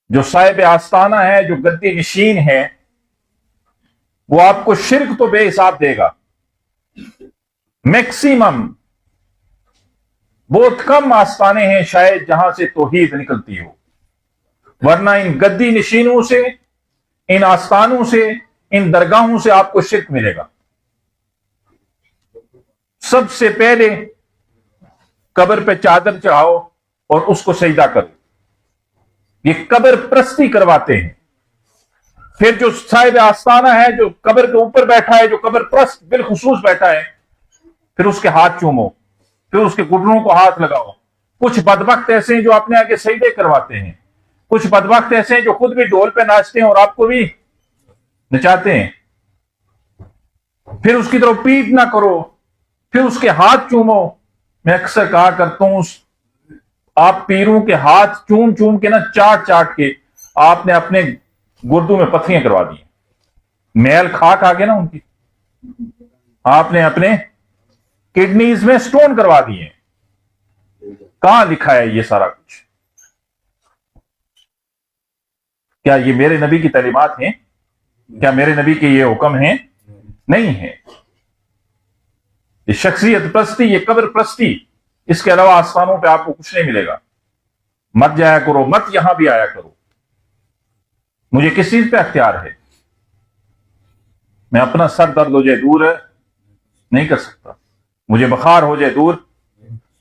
جو صاحب آستانہ ہے، جو گدی نشین ہے، وہ آپ کو شرک تو بے حساب دے گا، میکسیمم بہت کم آستانے ہیں شاید جہاں سے توحید نکلتی ہو، ورنہ ان گدی نشینوں سے، ان آستانوں سے، ان درگاہوں سے آپ کو شرک ملے گا۔ سب سے پہلے قبر پہ چادر چڑھاؤ اور اس کو سجدہ کرو، یہ قبر پرستی کرواتے ہیں۔ پھر جو صاحب آستانہ ہے، جو قبر کے اوپر بیٹھا ہے، جو قبر پرست بالخصوص بیٹھا ہے، پھر اس کے ہاتھ چومو، پھر اس کے گھٹنوں کو ہاتھ لگاؤ۔ کچھ بدبخت ایسے ہیں جو اپنے آگے سجدے کرواتے ہیں، کچھ بدبخت ایسے ہیں جو خود بھی ڈھول پہ ناچتے ہیں اور آپ کو بھی نچاتے ہیں۔ پھر اس کی طرف پیٹ نہ کرو، پھر اس کے ہاتھ چومو۔ میں اکثر کہا کرتا ہوں، آپ پیروں کے ہاتھ چوم چوم کے چاٹ چاٹ کے آپ نے اپنے گردوں میں پتھریاں کروا دی، میل کھا کھا کے ان کی آپ نے اپنے کڈنیز میں سٹون کروا دیے۔ کہاں لکھا ہے یہ سارا کچھ؟ کیا یہ میرے نبی کی تعلیمات ہیں؟ کیا میرے نبی کے یہ حکم ہیں؟ نہیں ہے۔ یہ شخصیت پرستی، یہ قبر پرستی، اس کے علاوہ آسمانوں پہ آپ کو کچھ نہیں ملے گا۔ مت جایا کرو، مت یہاں بھی آیا کرو۔ مجھے کس چیز پہ اختیار ہے؟ میں اپنا سر درد ہو جائے دور نہیں کر سکتا، مجھے بخار ہو جائے دور،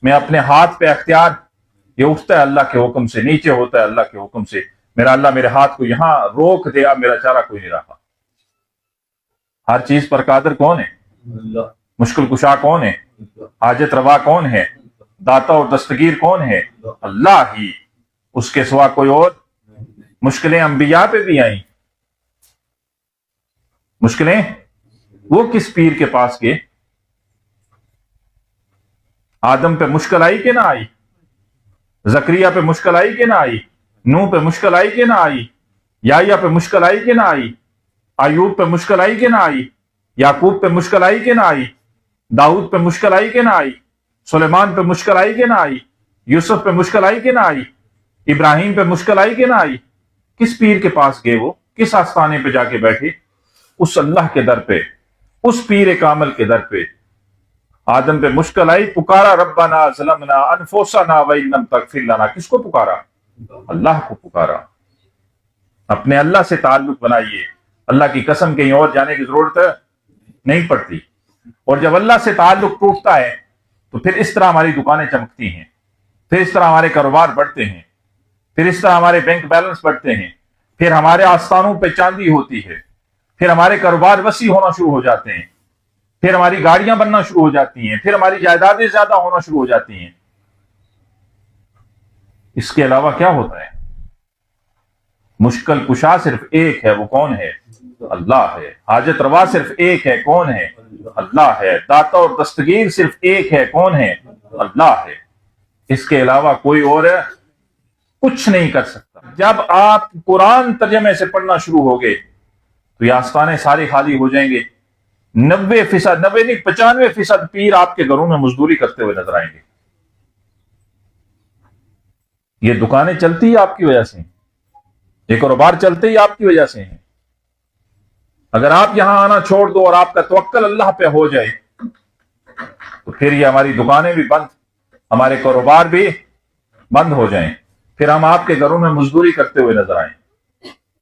میں اپنے ہاتھ پہ اختیار، یہ اٹھتا ہے اللہ کے حکم سے، نیچے ہوتا ہے اللہ کے حکم سے۔ میرا اللہ میرے ہاتھ کو یہاں روک دے، اب میرا چارہ کوئی نہیں رہا۔ ہر چیز پر قادر کون ہے؟ اللہ۔ مشکل کشا کون ہے؟ حاجت روا کون ہے؟ داتا اور دستگیر کون ہے؟ اللہ ہی، اس کے سوا کوئی اور۔ مشکلیں انبیاء پہ بھی آئیں، مشکلیں وہ کس پیر کے پاس گئے؟ آدم پہ مشکل آئی کہ نہ آئی؟ زکریا پہ مشکل آئی کہ نہ آئی؟ نوح پہ مشکل آئی کہ نہ آئی؟ یحییٰ پہ مشکل آئی کہ نہ آئی؟ ایوب پہ مشکل آئی کہ نہ آئی؟ یعقوب پہ مشکل آئی کہ نہ آئی؟ داؤد پہ مشکل آئی کہ نہ آئی؟ سلیمان پہ مشکل آئی کہ نہ آئی؟ یوسف پہ مشکل آئی کہ نہ آئی؟ ابراہیم پہ مشکل آئی کہ نہ آئی؟ کس پیر کے پاس گئے وہ؟ کس آستانے پہ جا کے بیٹھے؟ اس اللہ کے در پہ، اس پیر کامل کے در پہ۔ آدم پہ مشکل آئی، پکارا ربنا ظلمنا انفسنا وان لم تغفر لنا۔ کس کو پکارا؟ اللہ کو پکارا۔ اپنے اللہ سے تعلق بنائیے، اللہ کی قسم کہیں اور جانے کی ضرورت نہیں پڑتی۔ اور جب اللہ سے تعلق ٹوٹتا ہے تو پھر اس طرح ہماری دکانیں چمکتی ہیں، پھر اس طرح ہمارے کاروبار بڑھتے ہیں، پھر اس طرح ہمارے بینک بیلنس بڑھتے ہیں، پھر ہمارے آستانوں پہ چاندی ہوتی ہے، پھر ہمارے کاروبار وسیع ہونا شروع ہو جاتے ہیں، پھر ہماری گاڑیاں بننا شروع ہو جاتی ہیں، پھر ہماری جائیدادیں زیادہ ہونا شروع ہو جاتی ہیں۔ اس کے علاوہ کیا ہوتا ہے؟ مشکل کشا صرف ایک ہے، وہ کون ہے؟ اللہ ہے۔ حاجت روا صرف ایک ہے، کون ہے؟ اللہ ہے۔ داتا اور دستگیر صرف ایک ہے، کون ہے؟ اللہ ہے۔ اس کے علاوہ کوئی اور کچھ نہیں کر سکتا۔ جب آپ قرآن ترجمے سے پڑھنا شروع ہوگے تو یہ آستانے سارے خالی ہو جائیں گے۔ 90%، 90 نہیں 95% پیر آپ کے گھروں میں مزدوری کرتے ہوئے نظر آئیں گے۔ یہ دکانیں چلتی ہی آپ کی وجہ سے ہیں، یہ کاروبار چلتے ہی آپ کی وجہ سے ہیں۔ اگر آپ یہاں آنا چھوڑ دو اور آپ کا توکل اللہ پہ ہو جائے تو پھر یہ ہماری دکانیں بھی بند، ہمارے کاروبار بھی بند ہو جائیں، پھر ہم آپ کے گھروں میں مزدوری کرتے ہوئے نظر آئیں۔